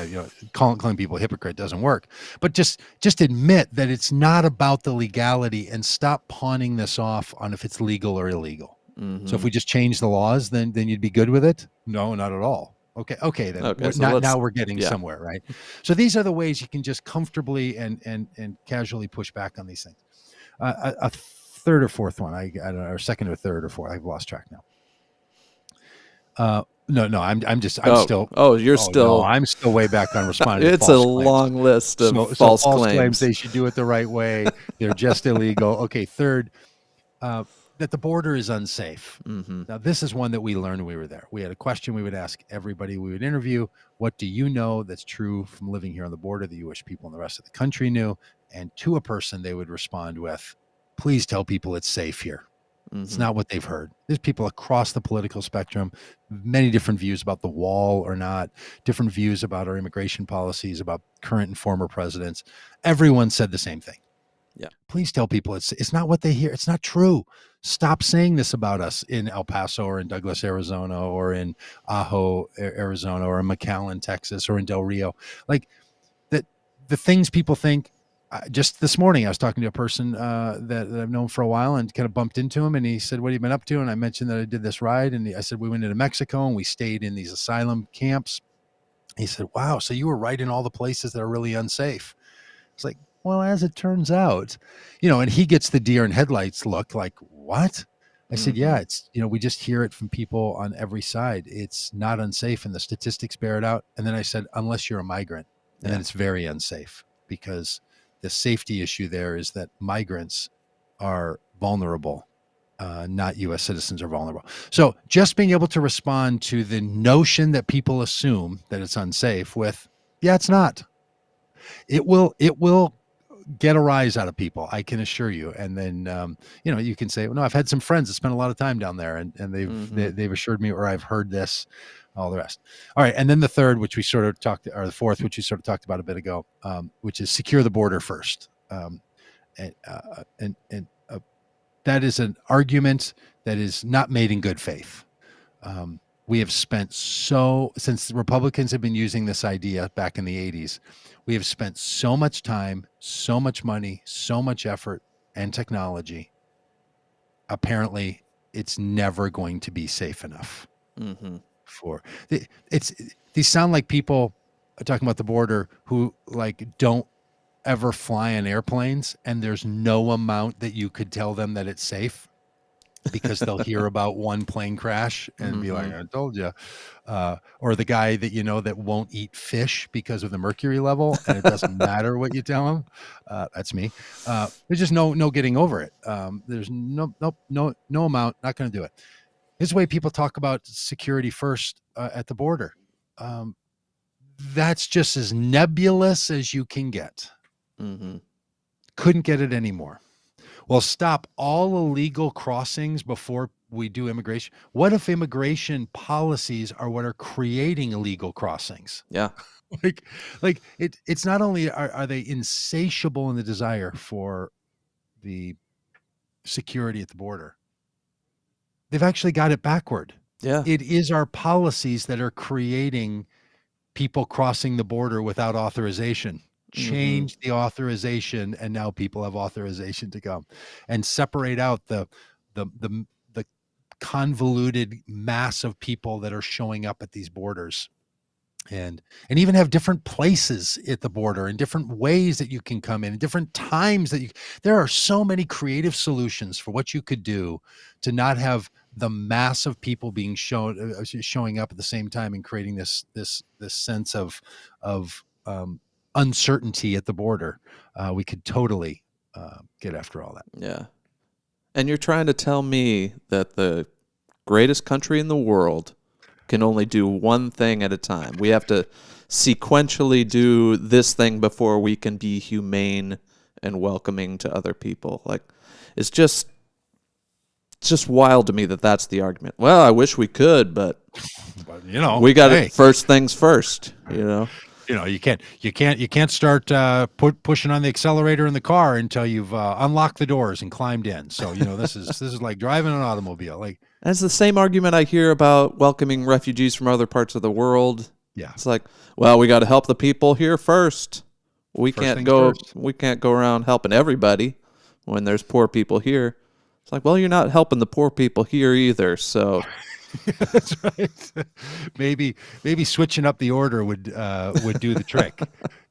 calling people a hypocrite doesn't work, but just admit that it's not about the legality and stop pawning this off on if it's legal or illegal. Mm-hmm. So if we just change the laws, then you'd be good with it? No, not at all. Okay. Then now we're getting somewhere, right? So these are the ways you can just comfortably and casually push back on these things. A third or fourth one, I don't know, or second or third or fourth. I've lost track now. No, I'm still. Oh, you're still. No, I'm still way back on responding. It's to a false long claims. list of false claims. They should do it the right way. They're just illegal. Okay, third. That the border is unsafe. Mm-hmm. Now, this is one that we learned when we were there. We had a question we would ask everybody we would interview. What do you know that's true from living here on the border that you wish people in the rest of the country knew? And to a person, they would respond with, please tell people it's safe here. Mm-hmm. It's not what they've heard. There's people across the political spectrum, many different views about the wall or not, different views about our immigration policies, about current and former presidents. Everyone said the same thing. Yeah. Please tell people it's not what they hear. It's not true. Stop saying this about us in El Paso or in Douglas, Arizona, or in Ajo, Arizona, or in McAllen, Texas, or in Del Rio. Like that, the things people think. Just this morning, I was talking to a person that I've known for a while and kind of bumped into him. And he said, what have you been up to? And I mentioned that I did this ride. And I said, we went into Mexico and we stayed in these asylum camps. He said, wow, so you were right in all the places that are really unsafe. It's like, well, as it turns out, and he gets the deer in headlights look like, what? I said, yeah, Mm-hmm. it's, we just hear it from people on every side. It's not unsafe and the statistics bear it out. And then I said, unless you're a migrant, and Yeah. then it's very unsafe because the safety issue there is that migrants are vulnerable. Not U.S. citizens are vulnerable. So just being able to respond to the notion that people assume that it's unsafe with, yeah, it's not. It will get a rise out of people, I can assure you. And then you can say, well, no, I've had some friends that spent a lot of time down there, and Mm-hmm. they've assured me, or I've heard this, all the rest. All right, and then the third, which we sort of talked, or the fourth, which we sort of talked about a bit ago, which is secure the border first. And that is an argument that is not made in good faith. We have spent since the Republicans have been using this idea back in the 80s, we have spent so much time, so much money, so much effort and technology. Apparently, it's never going to be safe enough Mm-hmm. for it's these sound like people talking about the border who like don't ever fly on airplanes, and there's no amount that you could tell them that it's safe because they'll hear about one plane crash and be Mm-hmm. like, I told you. Or the guy that that won't eat fish because of the mercury level, and it doesn't matter what you tell him. That's me. There's just no getting over it. There's no amount, not going to do it. This is the way people talk about security first at the border. Um, that's just as nebulous as you can get. Mm-hmm. Couldn't get it anymore. Well, stop all illegal crossings before we do immigration. What if immigration policies are what are creating illegal crossings? Yeah. like it's not only are they insatiable in the desire for the security at the border, they've actually got it backward. Yeah. It is our policies that are creating people crossing the border without authorization. Mm-hmm. Change the authorization, and now people have authorization to come, and separate out the convoluted mass of people that are showing up at these borders, and even have different places at the border and different ways that you can come in and different times that you there are so many creative solutions for what you could do to not have the mass of people being showing up at the same time and creating this sense of uncertainty at the border. We could totally get after all that. Yeah. And you're trying to tell me that the greatest country in the world can only do one thing at a time. We have to sequentially do this thing before we can be humane and welcoming to other people. Like, it's just wild to me that that's the argument. Well, I wish we could, but But we got hey, it first things first, you know? you can't start pushing on the accelerator in the car until you've unlocked the doors and climbed in. So this is like driving an automobile. Like, That's the same argument I hear about welcoming refugees from other parts of the world. yeah, It's like, well, we got to help the people here first. We first can't things go first. we can't go around helping everybody when there's poor people here. It's like, well, you're not helping the poor people here either. So, That's right. maybe switching up the order would do the trick.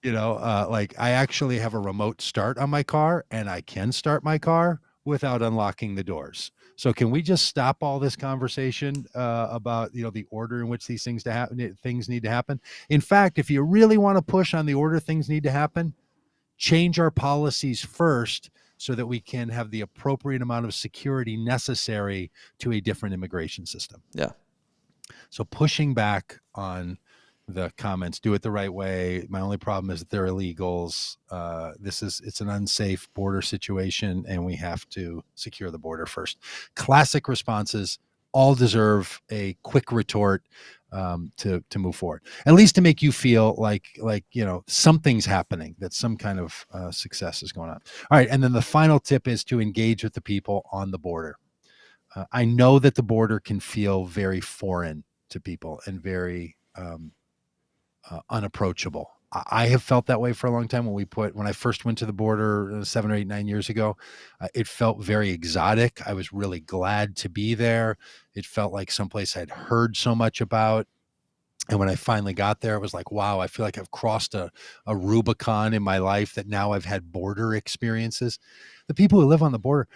Like I actually have a remote start on my car, and I can start my car without unlocking the doors. So can we just stop all this conversation about the order in which these things to happen? Things need to happen. In fact, if you really want to push on the order things need to happen, change our policies first so that we can have the appropriate amount of security necessary to a different immigration system. yeah. So pushing back on the comments, do it the right way. My only problem is that they're illegals. It's an unsafe border situation, and we have to secure the border first. Classic responses all deserve a quick retort to move forward, at least to make you feel like something's happening, that some kind of success is going on. All right, and then the final tip is to engage with the people on the border. I know that the border can feel very foreign to people and very unapproachable. I have felt that way for a long time. When I first went to the border 7 or 8, 9 years ago, it felt very exotic. I was really glad to be there. It felt like someplace I'd heard so much about. And when I finally got there, it was like, wow, I feel like I've crossed a Rubicon in my life, that now I've had border experiences. The people who live on the border,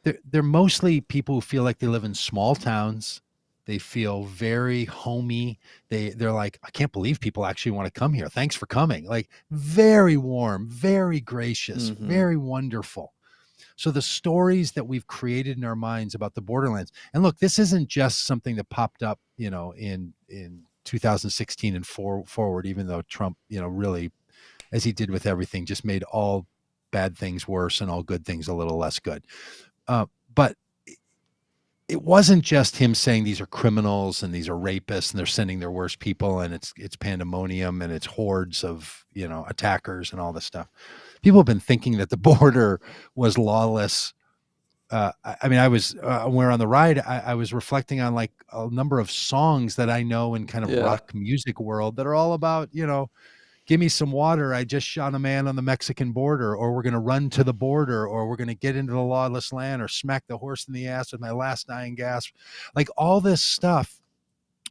they're mostly people who feel like they live in small towns. They feel very homey. They're like, I can't believe people actually want to come here. Thanks for coming. Like, very warm, very gracious, Mm-hmm. very wonderful. So the stories that we've created in our minds about the borderlands, and look, this isn't just something that popped up, in 2016 and forward, even though Trump, really, as he did with everything, just made all bad things worse and all good things a little less good. But it wasn't just him saying these are criminals and these are rapists and they're sending their worst people, and it's pandemonium and it's hordes of, attackers and all this stuff. People have been thinking that the border was lawless. I mean, I was when we were on the ride, I was reflecting on like a number of songs that I know in kind of Yeah. rock music world that are all about, give me some water. I just shot a man on the Mexican border, or we're going to run to the border, or we're going to get into the lawless land, or smack the horse in the ass with my last dying gasp. Like, all this stuff,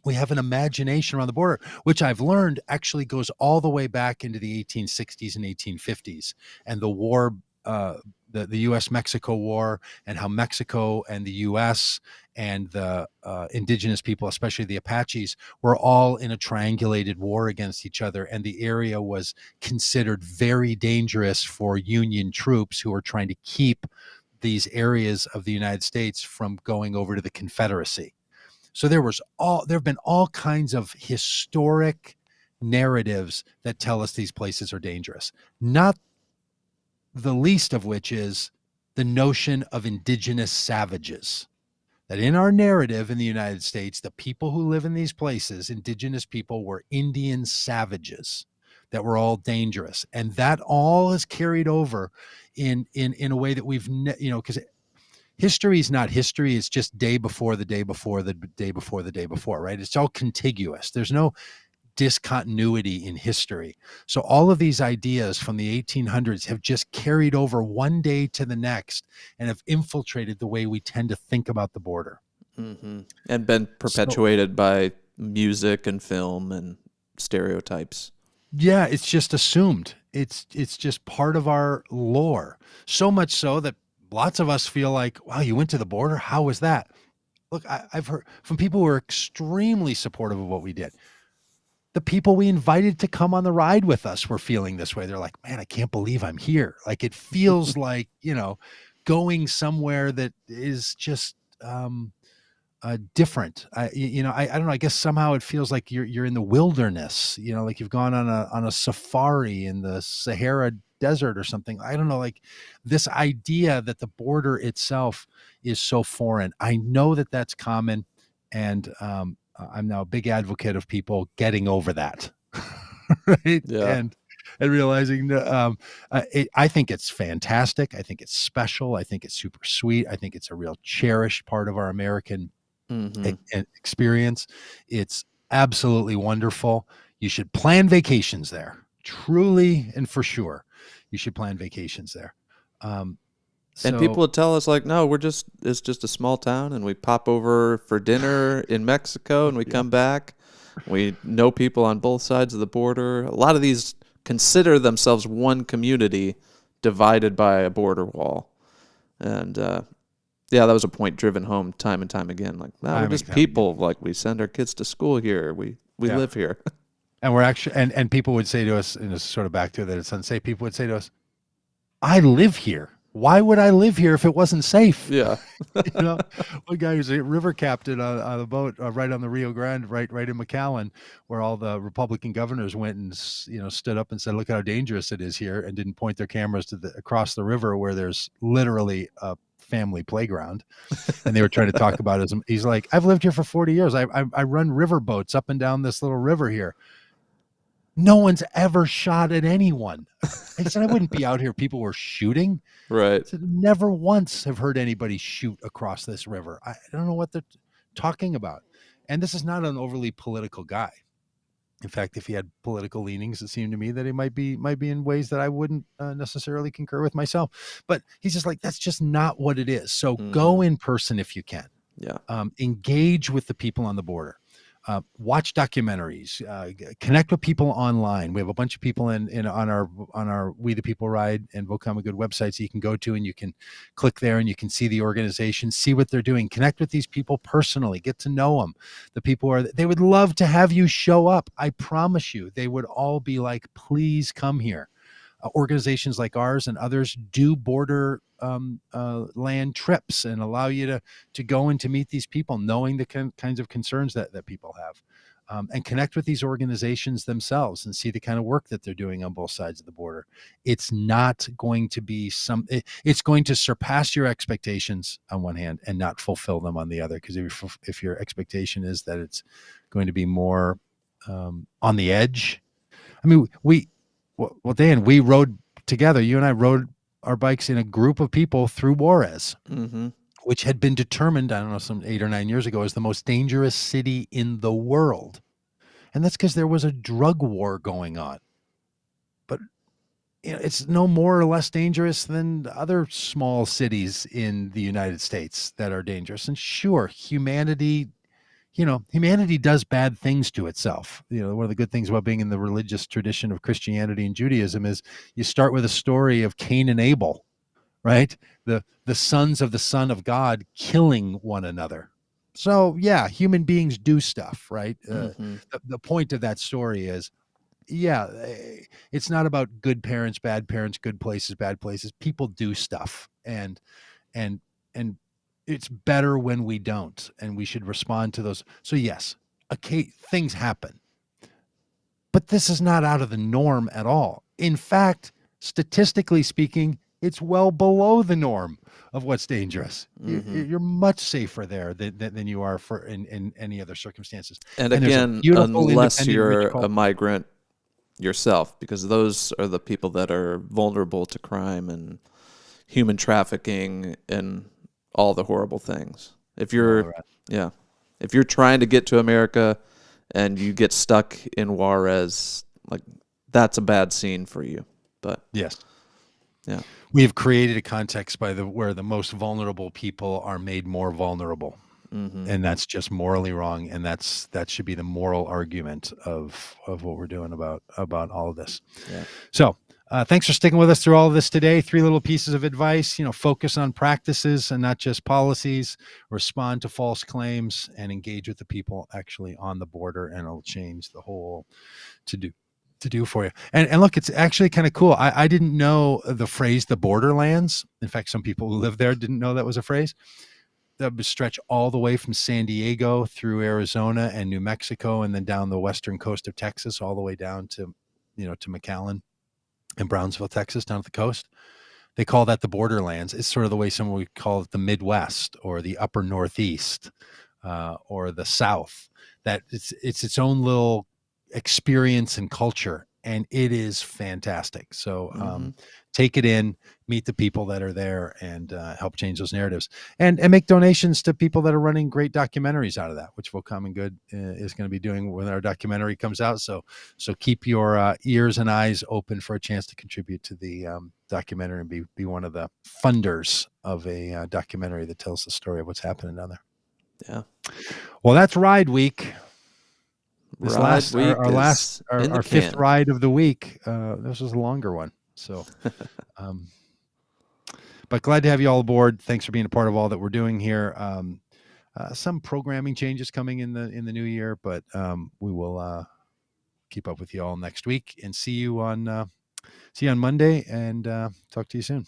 we have an imagination around the border, which I've learned actually goes all the way back into the 1860s and 1850s, and the war, the U.S.-Mexico War, and how Mexico and the U.S. and the indigenous people, especially the Apaches, were all in a triangulated war against each other, and the area was considered very dangerous for Union troops who were trying to keep these areas of the United States from going over to the Confederacy. So there have been all kinds of historic narratives that tell us these places are dangerous. Not the least of which is the notion of indigenous savages. That in our narrative in the United States, the people who live in these places, indigenous people, were Indian savages that were all dangerous. And that all is carried over in a way that because history is not history. It's just day before the day before the day before the day before, right? It's all contiguous. There's no discontinuity in history. So all of these ideas from the 1800s have just carried over one day to the next and have infiltrated the way we tend to think about the border. Mm-hmm. And been So, perpetuated by music and film and stereotypes. yeah, it's just assumed. It's just part of our lore. So much so that lots of us feel like, wow, you went to the border? How was that? Look, I've heard from people who are extremely supportive of what we did. The people we invited to come on the ride with us were feeling this way. They're like, man, I can't believe I'm here. Like, it feels like, going somewhere that is just different. I don't know. I guess somehow it feels like you're in the wilderness, like you've gone on a safari in the Sahara desert or something. I don't know, like this idea that the border itself is so foreign. I know that that's common. And I'm now a big advocate of people getting over that, right? Yeah. And realizing that I think it's fantastic. I think it's special. I think it's super sweet. I think it's a real cherished part of our American Mm-hmm. experience. It's absolutely wonderful. You should plan vacations there. Truly and for sure, you should plan vacations there. And people So would tell us like, no, it's just a small town and we pop over for dinner in Mexico and we come back. We know people on both sides of the border. A lot of these consider themselves one community divided by a border wall. And yeah, that was a point driven home time and time again. Like, no, we're just people. Like, we send our kids to school here. We live here. And we're actually, and people would say to us, and it's sort of back to that it's unsafe. People would say to us, I live here. Why would I live here if it wasn't safe? Yeah. One guy who's a river captain on a boat right on the Rio Grande, right in McAllen, where all the Republican governors went and stood up and said, "Look how dangerous it is here," and didn't point their cameras to across the river where there's literally a family playground, and they were trying to talk about it. He's like, "I've lived here for 40 years. I run river boats up and down this little river here. No one's ever shot at anyone." I said, I wouldn't be out here. People were shooting. Right. I said, never once have heard anybody shoot across this river. I don't know what they're talking about. And this is not an overly political guy. In fact, if he had political leanings, it seemed to me that he might be in ways that I wouldn't necessarily concur with myself. But he's just like, that's just not what it is. So go in person if you can. Yeah. Engage with the people on the border. Watch documentaries, connect with people online. We have a bunch of people in on our We the People Ride and Vocama Good websites you can go to, and you can click there and you can see the organization, see what they're doing, connect with these people personally, get to know them. The people they would love to have you show up. I promise you, they would all be like, please come here. Organizations like ours and others do border land trips and allow you to go and to meet these people, knowing the kinds of concerns that people have, and connect with these organizations themselves and see the kind of work that they're doing on both sides of the border. It's not going to be it's going to surpass your expectations on one hand and not fulfill them on the other. Because if your expectation is that it's going to be more on the edge, I mean, well, Dan, we rode together. You and I rode our bikes in a group of people through Juarez, which had been determined, I don't know, some 8 or 9 years ago, as the most dangerous city in the world. And that's because there was a drug war going on. But it's no more or less dangerous than other small cities in the United States that are dangerous. And sure, humanity does bad things to itself. One of the good things about being in the religious tradition of Christianity and Judaism is you start with a story of Cain and Abel, right? The sons of the Son of God killing one another. So yeah, human beings do stuff, right? The point of that story is, it's not about good parents, good places, bad places. People do stuff, and it's better when we don't, and we should respond to those. So yes, okay, things happen, but this is not out of the norm at all. In fact, statistically speaking, it's well below the norm of what's dangerous. You're much safer there than you are in any other circumstances. And again, unless you're a migrant yourself, because those are the people that are vulnerable to crime and human trafficking and all the horrible things. If you're trying to get to America and you get stuck in Juarez, like, that's a bad scene for you. But yes, yeah, we have created a context where the most vulnerable people are made more vulnerable, and that's just morally wrong. And that should be the moral argument of what we're doing about all of this. Yeah. So. Thanks for sticking with us through all of this today. 3 little pieces of advice, focus on practices and not just policies, respond to false claims, and engage with the people actually on the border, and it'll change the whole to do for you. And look, it's actually kind of cool. I didn't know the phrase, the borderlands. In fact, some people who live there didn't know that was a phrase. That would stretch all the way from San Diego through Arizona and New Mexico, and then down the western coast of Texas, all the way down to McAllen in Brownsville, Texas, down at the coast. They call that the borderlands. It's sort of the way someone would call it the Midwest or the upper Northeast or the South. That it's its own little experience and culture, and it is fantastic. So take it in, meet the people that are there, and help change those narratives, and make donations to people that are running great documentaries out of that, which Vocama Good is going to be doing when our documentary comes out. So keep your ears and eyes open for a chance to contribute to the documentary and be one of the funders of a documentary that tells the story of what's happening down there. Yeah. Well, that's Ride Week. Our 5th ride of the week. This was a longer one. So, but glad to have you all aboard. Thanks for being a part of all that we're doing here. Some programming changes coming in the new year, but we will keep up with you all next week, and see you on Monday, and talk to you soon.